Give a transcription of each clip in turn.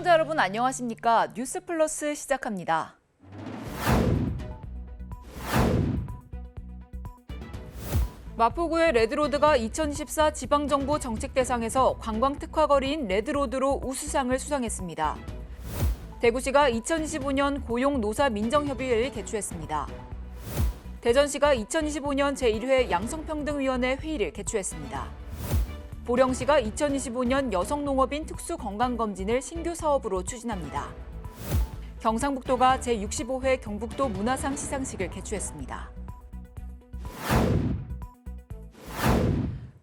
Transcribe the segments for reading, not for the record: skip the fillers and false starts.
시청자 여러분 안녕하십니까? 뉴스 플러스 시작합니다. 마포구의 레드로드가 2024 지방정부 정책대상에서 관광특화거리인 레드로드로 우수상을 수상했습니다. 대구시가 2025년 고용노사민정협의회를 개최했습니다. 대전시가 2025년 제1회 양성평등위원회 회의를 개최했습니다. 보령시가 2025년 여성농업인 특수건강검진을 신규 사업으로 추진합니다. 경상북도가 제65회 경북도 문화상 시상식을 개최했습니다.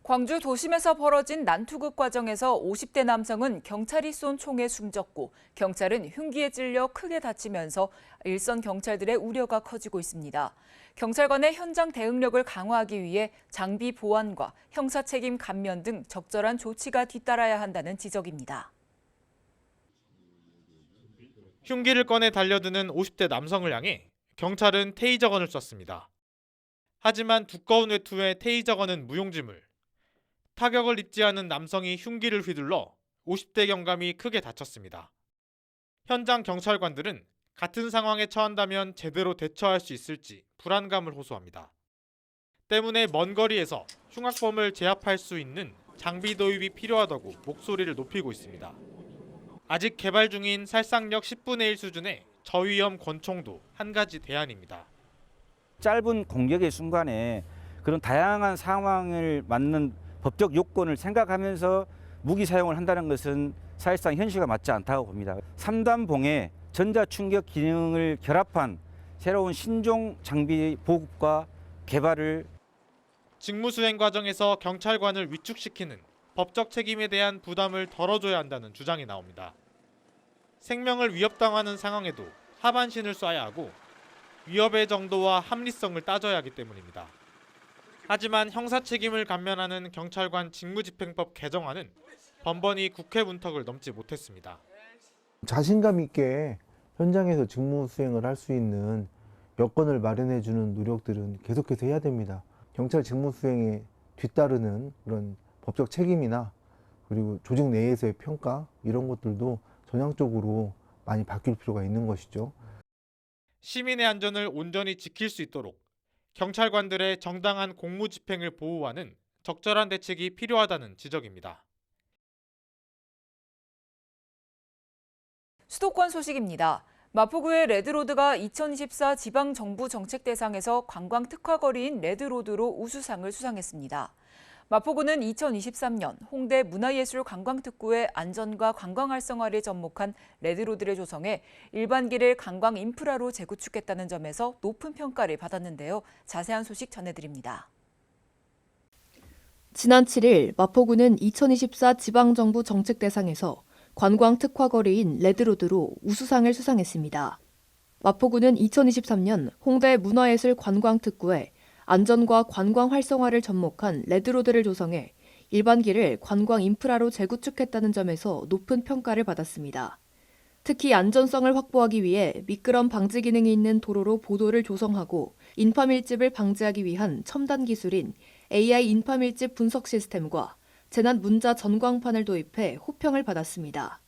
광주 도심에서 벌어진 난투극 과정에서 50대 남성은 경찰이 쏜 총에 숨졌고 경찰은 흉기에 찔려 크게 다치면서 일선 경찰들의 우려가 커지고 있습니다. 경찰관의 현장 대응력을 강화하기 위해 장비 보완과 형사 책임 감면 등 적절한 조치가 뒤따라야 한다는 지적입니다. 흉기를 꺼내 달려드는 50대 남성을 향해 경찰은 테이저건을 쐈습니다. 하지만 두꺼운 외투의 테이저건은 무용지물. 타격을 입지 않은 남성이 흉기를 휘둘러 50대 경감이 크게 다쳤습니다. 현장 경찰관들은 같은 상황에 처한다면 제대로 대처할 수 있을지 불안감을 호소합니다. 때문에 먼 거리에서 흉악범을 제압할 수 있는 장비 도입이 필요하다고 목소리를 높이고 있습니다. 아직 개발 중인 살상력 10분의 1 수준의 저위험 권총도 한 가지 대안입니다. 짧은 공격의 순간에 그런 다양한 상황을 맞는 법적 요건을 생각하면서 무기 사용을 한다는 것은 사실상 현실과 맞지 않다고 봅니다. 3단봉에 전자충격 기능을 결합한 새로운 신종 장비 보급과 개발을 직무 수행 과정에서 경찰관을 위축시키는 법적 책임에 대한 부담을 덜어줘야 한다는 주장이 나옵니다. 생명을 위협당하는 상황에도 하반신을 쏴야 하고 위협의 정도와 합리성을 따져야 하기 때문입니다. 하지만 형사 책임을 감면하는 경찰관 직무집행법 개정안은 번번이 국회 문턱을 넘지 못했습니다. 자신감 있게 현장에서 직무 수행을 할 수 있는 여건을 마련해 주는 노력들은 계속해서 해야 됩니다. 경찰 직무 수행에 뒤따르는 그런 법적 책임이나 그리고 조직 내에서의 평가 이런 것들도 전향적으로 많이 바뀔 필요가 있는 것이죠. 시민의 안전을 온전히 지킬 수 있도록 경찰관들의 정당한 공무 집행을 보호하는 적절한 대책이 필요하다는 지적입니다. 수도권 소식입니다. 마포구의 레드로드가 2024 지방정부 정책대상에서 관광특화거리인 레드로드로 우수상을 수상했습니다. 마포구는 2023년 홍대 문화예술관광특구의 안전과 관광 활성화를 접목한 레드로드를 조성해 일반길을 관광 인프라로 재구축했다는 점에서 높은 평가를 받았는데요. 자세한 소식 전해드립니다. 지난 7일 마포구는 2024 지방정부 정책대상에서 관광특화거리인 레드로드로 우수상을 수상했습니다. 마포구는 2023년 홍대 문화예술관광특구에 안전과 관광 활성화를 접목한 레드로드를 조성해 일반길을 관광 인프라로 재구축했다는 점에서 높은 평가를 받았습니다. 특히 안전성을 확보하기 위해 미끄럼 방지 기능이 있는 도로로 보도를 조성하고 인파 밀집을 방지하기 위한 첨단 기술인 AI 인파 밀집 분석 시스템과 재난 문자 전광판을 도입해 호평을 받았습니다.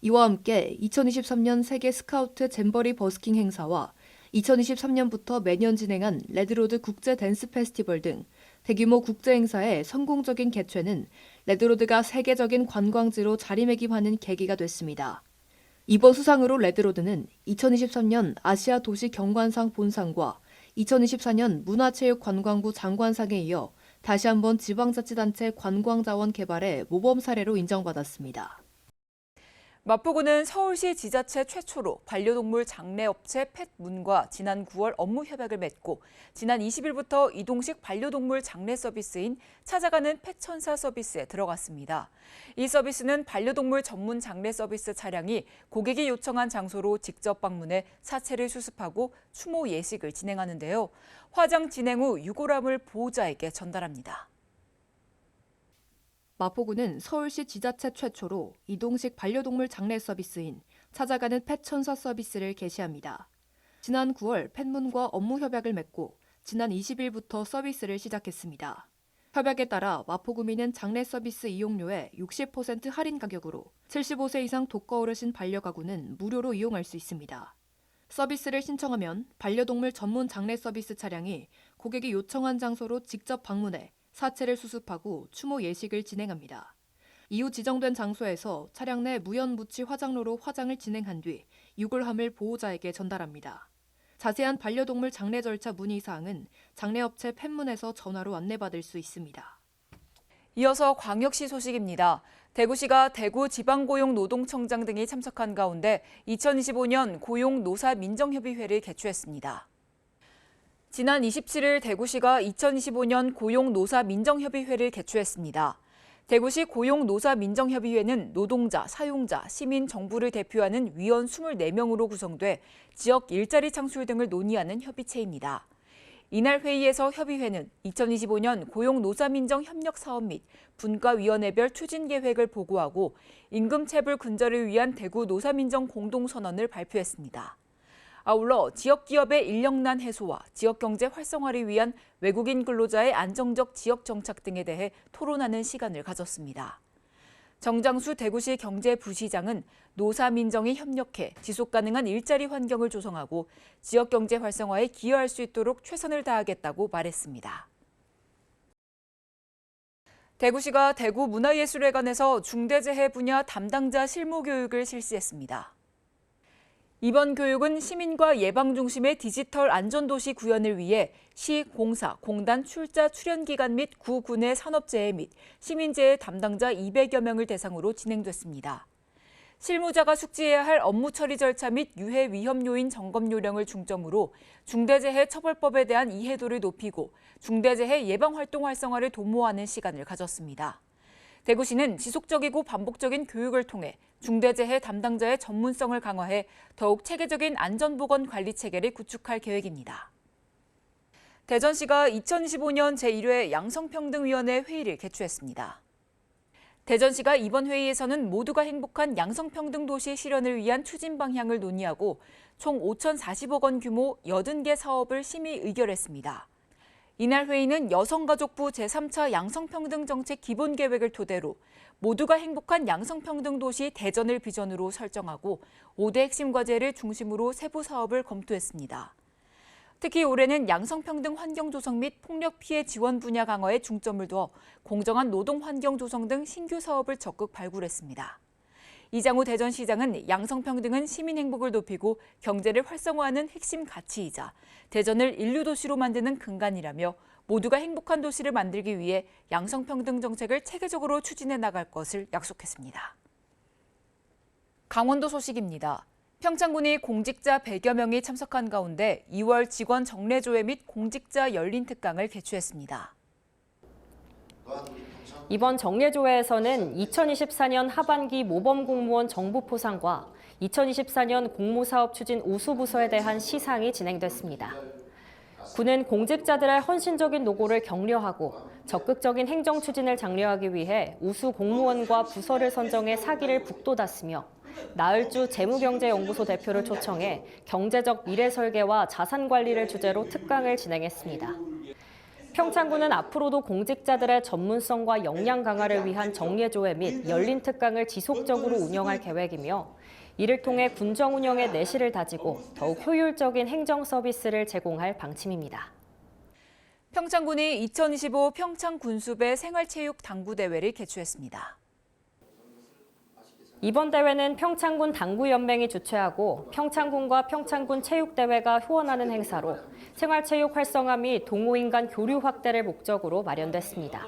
이와 함께 2023년 세계 스카우트 잼버리 버스킹 행사와 2023년부터 매년 진행한 레드로드 국제 댄스 페스티벌 등 대규모 국제 행사의 성공적인 개최는 레드로드가 세계적인 관광지로 자리매김하는 계기가 됐습니다. 이번 수상으로 레드로드는 2023년 아시아 도시 경관상 본상과 2024년 문화체육관광부 장관상에 이어 다시 한번 지방자치단체 관광자원 개발의 모범 사례로 인정받았습니다. 마포구는 서울시 지자체 최초로 반려동물 장례업체 펫문과 지난 9월 업무 협약을 맺고 지난 20일부터 이동식 반려동물 장례 서비스인 찾아가는 펫천사 서비스에 들어갔습니다. 이 서비스는 반려동물 전문 장례 서비스 차량이 고객이 요청한 장소로 직접 방문해 사체를 수습하고 추모 예식을 진행하는데요. 화장 진행 후 유골함을 보호자에게 전달합니다. 마포구는 서울시 지자체 최초로 이동식 반려동물 장례 서비스인 찾아가는 펫천사 서비스를 개시합니다. 지난 9월 펫문과 업무 협약을 맺고 지난 20일부터 서비스를 시작했습니다. 협약에 따라 마포구민은 장례 서비스 이용료의 60% 할인 가격으로 75세 이상 독거 어르신 반려가구는 무료로 이용할 수 있습니다. 서비스를 신청하면 반려동물 전문 장례 서비스 차량이 고객이 요청한 장소로 직접 방문해 사체를 수습하고 추모 예식을 진행합니다. 이후 지정된 장소에서 차량 내 무연무치 화장로로 화장을 진행한 뒤 유골함을 보호자에게 전달합니다. 자세한 반려동물 장례 절차 문의사항은 장례업체 팬문에서 전화로 안내받을 수 있습니다. 이어서 광역시 소식입니다. 대구시가 대구지방고용노동청장 등이 참석한 가운데 2025년 고용노사민정협의회를 개최했습니다. 지난 27일 대구시가 2025년 고용노사민정협의회를 개최했습니다. 대구시 고용노사민정협의회는 노동자, 사용자, 시민, 정부를 대표하는 위원 24명으로 구성돼 지역 일자리 창출 등을 논의하는 협의체입니다. 이날 회의에서 협의회는 2025년 고용노사민정협력사업 및 분과위원회별 추진계획을 보고하고 임금체불 근절을 위한 대구 노사민정 공동선언을 발표했습니다. 아울러 지역기업의 인력난 해소와 지역경제 활성화를 위한 외국인 근로자의 안정적 지역 정착 등에 대해 토론하는 시간을 가졌습니다. 정장수 대구시 경제부시장은 노사민정이 협력해 지속가능한 일자리 환경을 조성하고 지역경제 활성화에 기여할 수 있도록 최선을 다하겠다고 말했습니다. 대구시가 대구문화예술회관에서 중대재해 분야 담당자 실무교육을 실시했습니다. 이번 교육은 시민과 예방 중심의 디지털 안전도시 구현을 위해 시, 공사, 공단 출자 출연기관 및 구, 군의 산업재해 및 시민재해 담당자 200여 명을 대상으로 진행됐습니다. 실무자가 숙지해야 할 업무 처리 절차 및 유해 위험 요인 점검 요령을 중점으로 중대재해 처벌법에 대한 이해도를 높이고 중대재해 예방 활동 활성화를 도모하는 시간을 가졌습니다. 대구시는 지속적이고 반복적인 교육을 통해 중대재해 담당자의 전문성을 강화해 더욱 체계적인 안전보건 관리 체계를 구축할 계획입니다. 대전시가 2025년 제1회 양성평등위원회 회의를 개최했습니다. 대전시가 이번 회의에서는 모두가 행복한 양성평등 도시 실현을 위한 추진 방향을 논의하고 총 5,040억 원 규모 80개 사업을 심의 의결했습니다. 이날 회의는 여성가족부 제3차 양성평등 정책 기본계획을 토대로 모두가 행복한 양성평등 도시 대전을 비전으로 설정하고 5대 핵심 과제를 중심으로 세부 사업을 검토했습니다. 특히 올해는 양성평등 환경 조성 및 폭력 피해 지원 분야 강화에 중점을 두어 공정한 노동 환경 조성 등 신규 사업을 적극 발굴했습니다. 이장우 대전시장은 양성평등은 시민 행복을 높이고 경제를 활성화하는 핵심 가치이자 대전을 인류도시로 만드는 근간이라며 모두가 행복한 도시를 만들기 위해 양성평등 정책을 체계적으로 추진해 나갈 것을 약속했습니다. 강원도 소식입니다. 평창군이 공직자 100여 명이 참석한 가운데 2월 직원 정례조회 및 공직자 열린 특강을 개최했습니다. 이번 정례조회에서는 2024년 하반기 모범공무원 정부 포상과 2024년 공모사업 추진 우수부서에 대한 시상이 진행됐습니다. 군은 공직자들의 헌신적인 노고를 격려하고 적극적인 행정 추진을 장려하기 위해 우수 공무원과 부서를 선정해 사기를 북돋았으며 나을주 재무경제연구소 대표를 초청해 경제적 미래 설계와 자산 관리를 주제로 특강을 진행했습니다. 평창군은 앞으로도 공직자들의 전문성과 역량 강화를 위한 정례조회 및 열린 특강을 지속적으로 운영할 계획이며 이를 통해 군정 운영의 내실을 다지고 더욱 효율적인 행정 서비스를 제공할 방침입니다. 평창군이 2025 평창군수배 생활체육 당구대회를 개최했습니다. 이번 대회는 평창군 당구연맹이 주최하고 평창군과 평창군 체육대회가 후원하는 행사로 생활체육 활성화 및 동호인 간 교류 확대를 목적으로 마련됐습니다.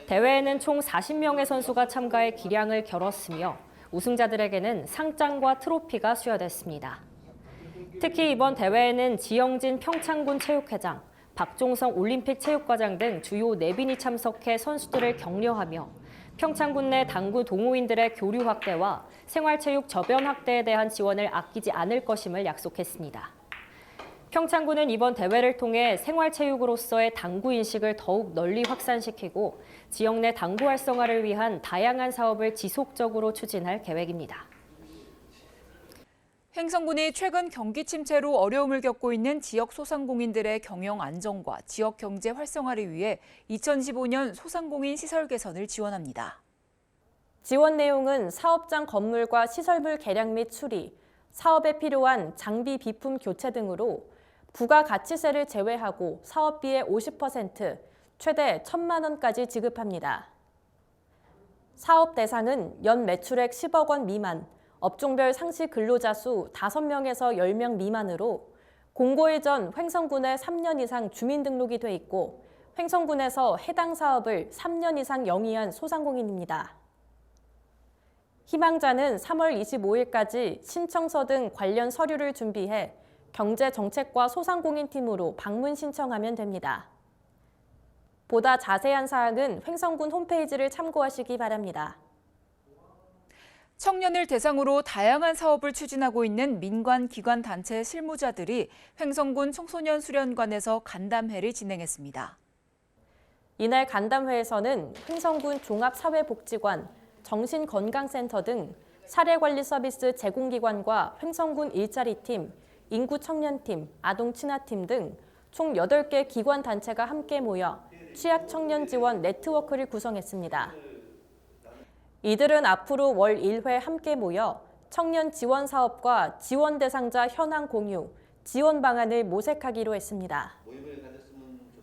대회에는 총 40명의 선수가 참가해 기량을 겨뤘으며 우승자들에게는 상장과 트로피가 수여됐습니다. 특히 이번 대회에는 지영진 평창군 체육회장, 박종성 올림픽 체육과장 등 주요 4빈이 참석해 선수들을 격려하며 평창군 내 당구 동호인들의 교류 확대와 생활체육 저변 확대에 대한 지원을 아끼지 않을 것임을 약속했습니다. 평창군은 이번 대회를 통해 생활체육으로서의 당구 인식을 더욱 널리 확산시키고 지역 내 당구 활성화를 위한 다양한 사업을 지속적으로 추진할 계획입니다. 횡성군이 최근 경기 침체로 어려움을 겪고 있는 지역 소상공인들의 경영 안정과 지역 경제 활성화를 위해 2015년 소상공인 시설 개선을 지원합니다. 지원 내용은 사업장 건물과 시설물 개량 및 수리, 사업에 필요한 장비 비품 교체 등으로 부가가치세를 제외하고 사업비의 50%, 최대 1,000만 원까지 지급합니다. 사업 대상은 연 매출액 10억 원 미만, 업종별 상시 근로자 수 5명에서 10명 미만으로 공고일 전 횡성군에 3년 이상 주민등록이 돼 있고 횡성군에서 해당 사업을 3년 이상 영위한 소상공인입니다. 희망자는 3월 25일까지 신청서 등 관련 서류를 준비해 경제정책과 소상공인팀으로 방문 신청하면 됩니다. 보다 자세한 사항은 횡성군 홈페이지를 참고하시기 바랍니다. 청년을 대상으로 다양한 사업을 추진하고 있는 민관 기관 단체 실무자들이 횡성군 청소년 수련관에서 간담회를 진행했습니다. 이날 간담회에서는 횡성군 종합사회복지관, 정신건강센터 등 사례관리 서비스 제공기관과 횡성군 일자리팀, 인구청년팀, 아동친화팀 등 총 8개 기관 단체가 함께 모여 취약청년 지원 네트워크를 구성했습니다. 이들은 앞으로 월 1회 함께 모여 청년 지원 사업과 지원 대상자 현황 공유, 지원 방안을 모색하기로 했습니다.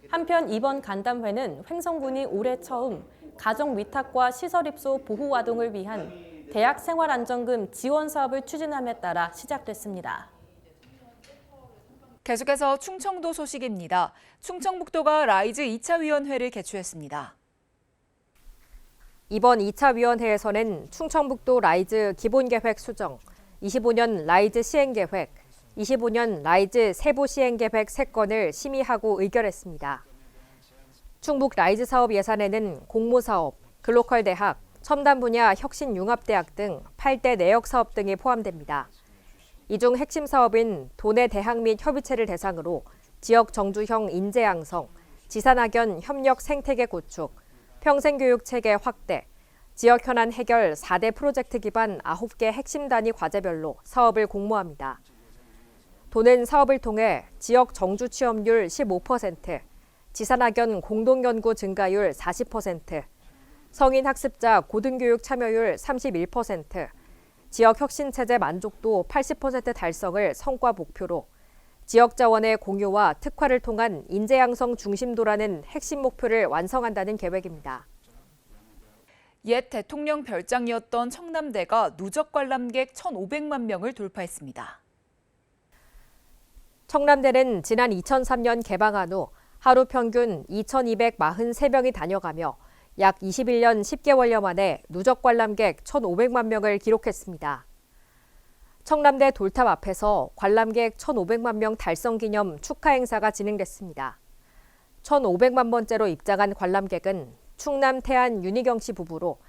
한편 이번 간담회는 횡성군이 올해 처음 가정 위탁과 시설 입소 보호 아동을 위한 대학 생활안정금 지원 사업을 추진함에 따라 시작됐습니다. 계속해서 충청도 소식입니다. 충청북도가 라이즈 2차 위원회를 개최했습니다. 이번 2차 위원회에서는 충청북도 라이즈 기본계획 수정, 25년 라이즈 시행계획, 25년 라이즈 세부 시행계획 3건을 심의하고 의결했습니다. 충북 라이즈 사업 예산에는 공모사업, 글로컬 대학, 첨단 분야 혁신융합대학 등 8대 내역 사업 등이 포함됩니다. 이 중 핵심 사업인 도내 대학 및 협의체를 대상으로 지역 정주형 인재 양성, 지산학연 협력 생태계 구축, 평생교육 체계 확대, 지역 현안 해결 4대 프로젝트 기반 9개 핵심 단위 과제별로 사업을 공모합니다. 도는 사업을 통해 지역 정주 취업률 15%, 지산학연 공동연구 증가율 40%, 성인 학습자 고등교육 참여율 31%, 지역 혁신체제 만족도 80% 달성을 성과 목표로 지역 자원의 공유와 특화를 통한 인재 양성 중심도라는 핵심 목표를 완성한다는 계획입니다. 옛 대통령 별장이었던 청남대가 누적 관람객 1,500만 명을 돌파했습니다. 청남대는 지난 2003년 개방한 후 하루 평균 2,243명이 다녀가며 약 21년 10개월여 만에 누적 관람객 1,500만 명을 기록했습니다. 청남대 돌탑 앞에서 관람객 1,500만 명 달성 기념 축하 행사가 진행됐습니다. 1,500만 번째로 입장한 관람객은 충남 태안 윤희경 씨 부부로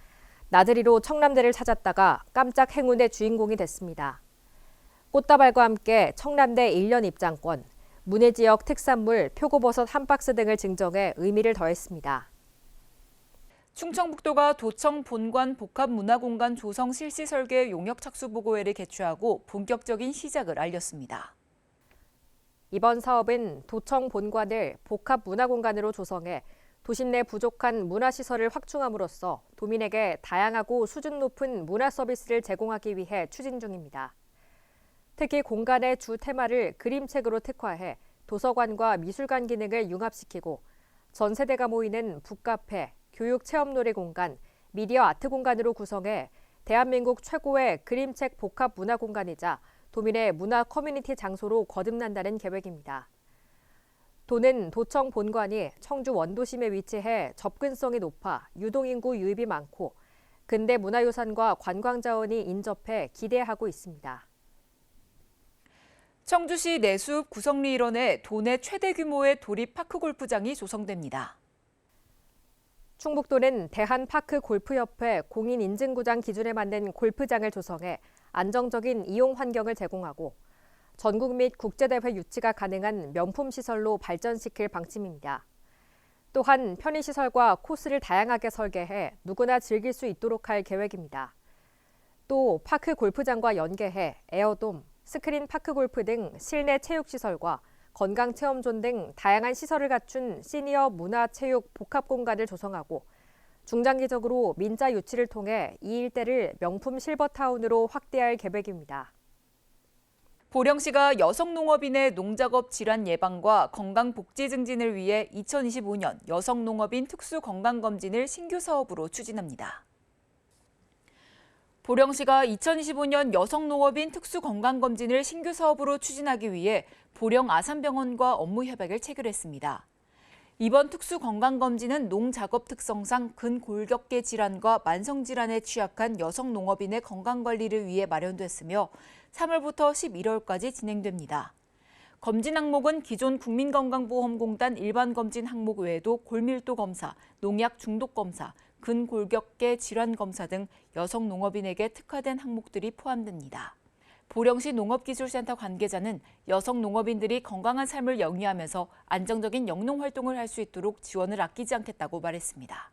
나들이로 청남대를 찾았다가 깜짝 행운의 주인공이 됐습니다. 꽃다발과 함께 청남대 1년 입장권, 문해지역 특산물 표고버섯 한 박스 등을 증정해 의미를 더했습니다. 충청북도가 도청 본관 복합문화공간 조성 실시 설계 용역 착수 보고회를 개최하고 본격적인 시작을 알렸습니다. 이번 사업은 도청 본관을 복합문화공간으로 조성해 도심 내 부족한 문화시설을 확충함으로써 도민에게 다양하고 수준 높은 문화 서비스를 제공하기 위해 추진 중입니다. 특히 공간의 주 테마를 그림책으로 특화해 도서관과 미술관 기능을 융합시키고 전 세대가 모이는 북카페, 교육 체험 놀이 공간, 미디어 아트 공간으로 구성해 대한민국 최고의 그림책 복합 문화 공간이자 도민의 문화 커뮤니티 장소로 거듭난다는 계획입니다. 도는 도청 본관이 청주 원도심에 위치해 접근성이 높아 유동인구 유입이 많고 근대 문화유산과 관광자원이 인접해 기대하고 있습니다. 청주시 내숲 구성리 일원에 도내 최대 규모의 도립 파크 골프장이 조성됩니다. 충북도는 대한파크골프협회 공인인증구장 기준에 맞는 골프장을 조성해 안정적인 이용 환경을 제공하고 전국 및 국제대회 유치가 가능한 명품시설로 발전시킬 방침입니다. 또한 편의시설과 코스를 다양하게 설계해 누구나 즐길 수 있도록 할 계획입니다. 또 파크 골프장과 연계해 에어돔, 스크린 파크 골프 등 실내 체육시설과 건강체험존 등 다양한 시설을 갖춘 시니어 문화체육 복합공간을 조성하고 중장기적으로 민자 유치를 통해 이 일대를 명품 실버타운으로 확대할 계획입니다. 보령시가 여성농업인의 농작업 질환 예방과 건강복지 증진을 위해 2025년 여성농업인 특수건강검진을 신규 사업으로 추진합니다. 보령시가 2025년 여성농업인 특수건강검진을 신규 사업으로 추진하기 위해 보령 아산병원과 업무 협약을 체결했습니다. 이번 특수건강검진은 농작업 특성상 근골격계 질환과 만성질환에 취약한 여성농업인의 건강관리를 위해 마련됐으며 3월부터 11월까지 진행됩니다. 검진 항목은 기존 국민건강보험공단 일반검진 항목 외에도 골밀도 검사, 농약 중독 검사, 근골격계 질환 검사 등 여성농업인에게 특화된 항목들이 포함됩니다. 보령시 농업기술센터 관계자는 여성 농업인들이 건강한 삶을 영위하면서 안정적인 영농 활동을 할 수 있도록 지원을 아끼지 않겠다고 말했습니다.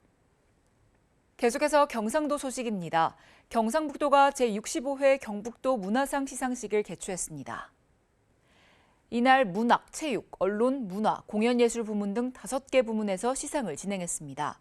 계속해서 경상도 소식입니다. 경상북도가 제65회 경북도 문화상 시상식을 개최했습니다. 이날 문학, 체육, 언론, 문화, 공연예술 부문 등 5개 부문에서 시상을 진행했습니다.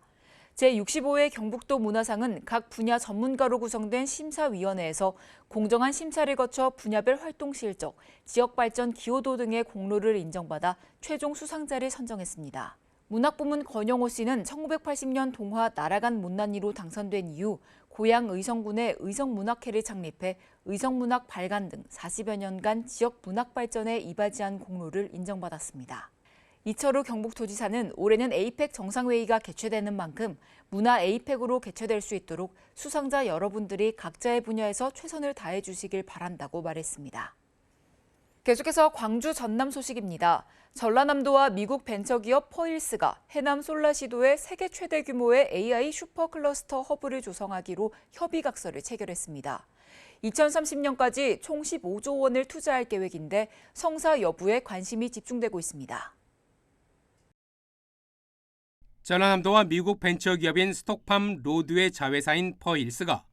제65회 경북도 문화상은 각 분야 전문가로 구성된 심사위원회에서 공정한 심사를 거쳐 분야별 활동 실적, 지역 발전 기여도 등의 공로를 인정받아 최종 수상자를 선정했습니다. 문학부문 권영호 씨는 1980년 동화 날아간 못난이로 당선된 이후 고향 의성군에 의성문학회를 창립해 의성문학 발간 등 40여 년간 지역 문학 발전에 이바지한 공로를 인정받았습니다. 이철우 경북도지사는 올해는 에이펙 정상회의가 개최되는 만큼 문화 에이펙으로 개최될 수 있도록 수상자 여러분들이 각자의 분야에서 최선을 다해 주시길 바란다고 말했습니다. 계속해서 광주 전남 소식입니다. 전라남도와 미국 벤처기업 퍼일스가 해남 솔라시도에 세계 최대 규모의 AI 슈퍼클러스터 허브를 조성하기로 협의각서를 체결했습니다. 2030년까지 총 15조 원을 투자할 계획인데 성사 여부에 관심이 집중되고 있습니다. 전라남도와 미국 벤처기업인 스톡팜 로드의 자회사인 퍼일스가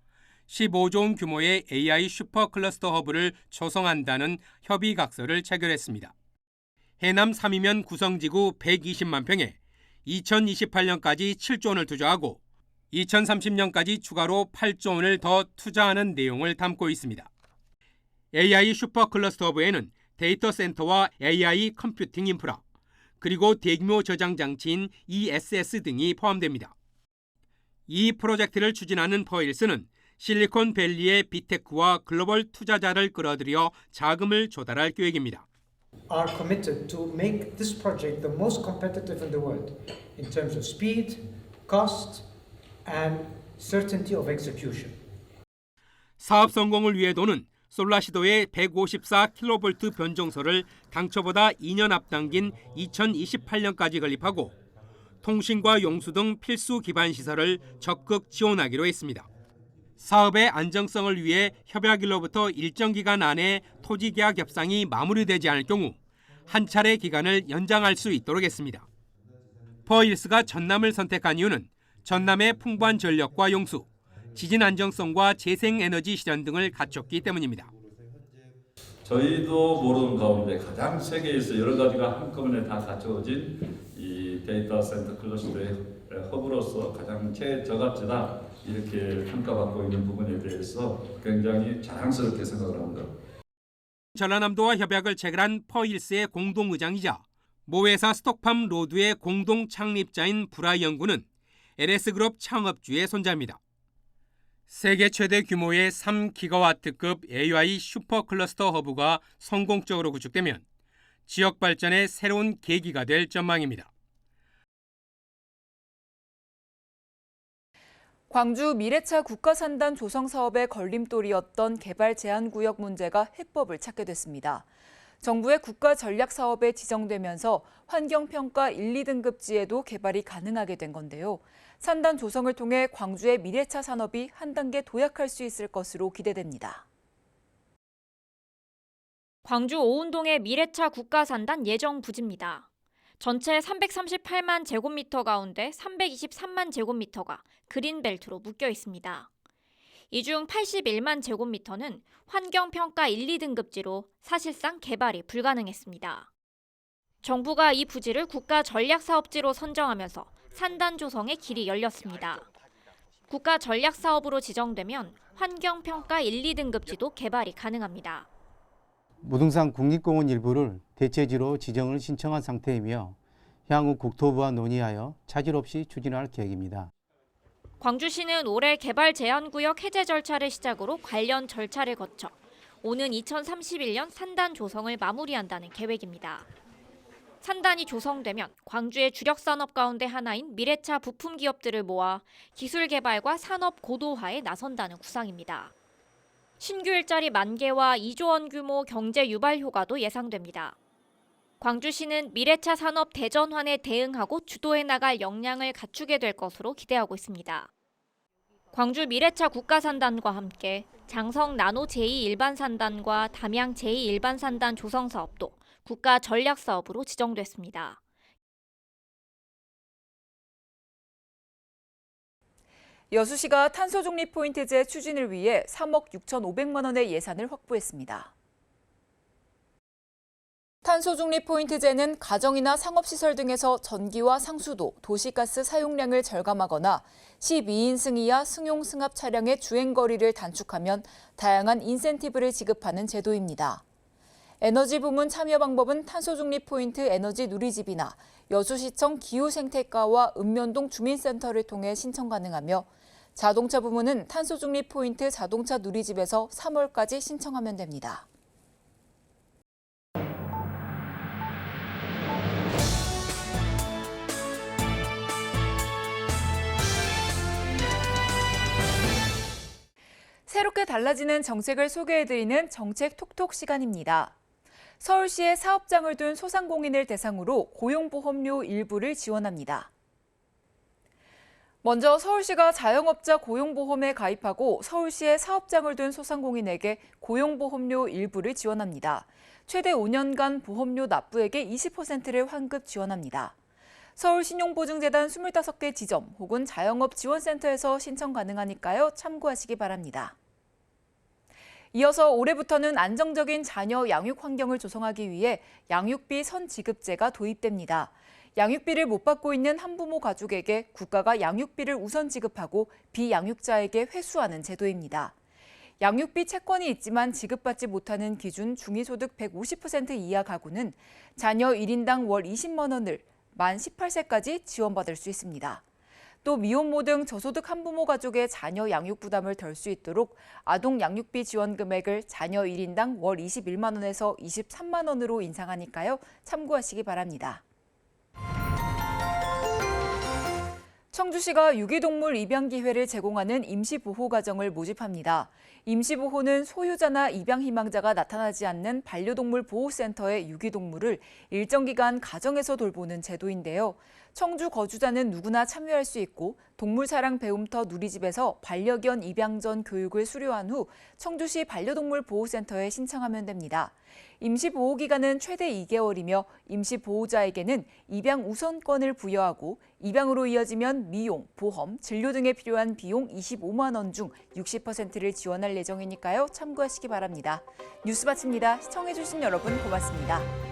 15조 원 규모의 AI 슈퍼클러스터 허브를 조성한다는 협의각서를 체결했습니다. 해남 3위면 구성지구 120만 평에 2028년까지 7조 원을 투자하고 2030년까지 추가로 8조 원을 더 투자하는 내용을 담고 있습니다. AI 슈퍼클러스터 허브에는 데이터 센터와 AI 컴퓨팅 인프라, 그리고 대규모 저장 장치인 ESS 등이 포함됩니다. 이 프로젝트를 추진하는 퍼일스는 실리콘밸리의 빅테크와 글로벌 투자자를 끌어들여 자금을 조달할 계획입니다. Are committed to make this project the most competitive in the world in terms of speed, cost, and certainty of execution. 사업 성공을 위해 도는 솔라시도의 154kV 변종소를 당초보다 2년 앞당긴 2028년까지 건립하고 통신과 용수 등 필수 기반 시설을 적극 지원하기로 했습니다. 사업의 안정성을 위해 협약일로부터 일정 기간 안에 토지 계약 협상이 마무리되지 않을 경우 한 차례 기간을 연장할 수 있도록 했습니다. 퍼일스가 전남을 선택한 이유는 전남의 풍부한 전력과 용수, 지진 안정성과 재생에너지 실현 등을 갖췄기 때문입니다. 저희도 모르는 가운데 가장 세계에서 여러 가지가 한꺼번에 다 갖춰진 이 데이터 센터 클러스터의 허브로서 가장 최저가치다 이렇게 평가받고 있는 부분에 대해서 굉장히 자랑스럽게 생각을 합니다. 전라남도와 협약을 체결한 퍼일스의 공동의장이자 모회사 스톡팜 로드의 공동 창립자인 브라이언 군은 LS그룹 창업주의 손자입니다. 세계 최대 규모의 3기가와트급 AI 슈퍼클러스터 허브가 성공적으로 구축되면 지역 발전의 새로운 계기가 될 전망입니다. 광주 미래차 국가산단 조성 사업의 걸림돌이었던 개발 제한구역 문제가 해법을 찾게 됐습니다. 정부의 국가전략사업에 지정되면서 환경평가 1, 2등급지에도 개발이 가능하게 된 건데요. 산단 조성을 통해 광주의 미래차 산업이 한 단계 도약할 수 있을 것으로 기대됩니다. 광주 오운동의 미래차 국가산단 예정 부지입니다. 전체 338만 제곱미터 가운데 323만 제곱미터가 그린벨트로 묶여 있습니다. 이 중 81만 제곱미터는 환경평가 1, 2등급지로 사실상 개발이 불가능했습니다. 정부가 이 부지를 국가 전략사업지로 선정하면서 산단 조성의 길이 열렸습니다. 국가 전략사업으로 지정되면 환경평가 1, 2등급지도 개발이 가능합니다. 무등산 국립공원 일부를 대체지로 지정을 신청한 상태이며 향후 국토부와 논의하여 차질 없이 추진할 계획입니다. 광주시는 올해 개발 제한구역 해제 절차를 시작으로 관련 절차를 거쳐 오는 2031년 산단 조성을 마무리한다는 계획입니다. 산단이 조성되면 광주의 주력 산업 가운데 하나인 미래차 부품 기업들을 모아 기술 개발과 산업 고도화에 나선다는 구상입니다. 신규 일자리 10,000개와 2조 원 규모 경제 유발 효과도 예상됩니다. 광주시는 미래차 산업 대전환에 대응하고 주도해 나갈 역량을 갖추게 될 것으로 기대하고 있습니다. 광주 미래차 국가산단과 함께 장성 나노 제2일반산단과 담양 제2일반산단 조성 사업도 국가 전략 사업으로 지정됐습니다. 여수시가 탄소 중립 포인트제 추진을 위해 3억 6,500만 원의 예산을 확보했습니다. 탄소 중립 포인트제는 가정이나 상업시설 등에서 전기와 상수도, 도시가스 사용량을 절감하거나 12인승 이하 승용 승합 차량의 주행거리를 단축하면 다양한 인센티브를 지급하는 제도입니다. 에너지 부문 참여 방법은 탄소 중립 포인트 에너지 누리집이나 여수시청 기후생태과와 읍면동 주민센터를 통해 신청 가능하며 자동차 부문은 탄소 중립 포인트 자동차 누리집에서 3월까지 신청하면 됩니다. 새롭게 달라지는 정책을 소개해드리는 정책 톡톡 시간입니다. 서울시에 사업장을 둔 소상공인을 대상으로 고용보험료 일부를 지원합니다. 먼저 서울시가 자영업자 고용보험에 가입하고 서울시에 사업장을 둔 소상공인에게 고용보험료 일부를 지원합니다. 최대 5년간 보험료 납부액의 20%를 환급 지원합니다. 서울신용보증재단 25개 지점 혹은 자영업지원센터에서 신청 가능하니까요. 참고하시기 바랍니다. 이어서 올해부터는 안정적인 자녀 양육 환경을 조성하기 위해 양육비 선지급제가 도입됩니다. 양육비를 못 받고 있는 한부모 가족에게 국가가 양육비를 우선 지급하고 비양육자에게 회수하는 제도입니다. 양육비 채권이 있지만 지급받지 못하는 기준 중위소득 150% 이하 가구는 자녀 1인당 월 20만 원을 만 18세까지 지원받을 수 있습니다. 또 미혼모 등 저소득 한부모 가족의 자녀 양육 부담을 덜 수 있도록 아동 양육비 지원 금액을 자녀 1인당 월 21만 원에서 23만 원으로 인상하니까요. 참고하시기 바랍니다. 청주시가 유기동물 입양 기회를 제공하는 임시보호가정을 모집합니다. 임시보호는 소유자나 입양 희망자가 나타나지 않는 반려동물 보호센터의 유기동물을 일정 기간 가정에서 돌보는 제도인데요. 청주 거주자는 누구나 참여할 수 있고 동물사랑 배움터 누리집에서 반려견 입양 전 교육을 수료한 후 청주시 반려동물 보호센터에 신청하면 됩니다. 임시보호기간은 최대 2개월이며 임시보호자에게는 입양 우선권을 부여하고 입양으로 이어지면 미용, 보험, 진료 등에 필요한 비용 25만 원 중 60%를 지원할 예정이니까요. 참고하시기 바랍니다. 뉴스 마칩니다. 시청해주신 여러분 고맙습니다.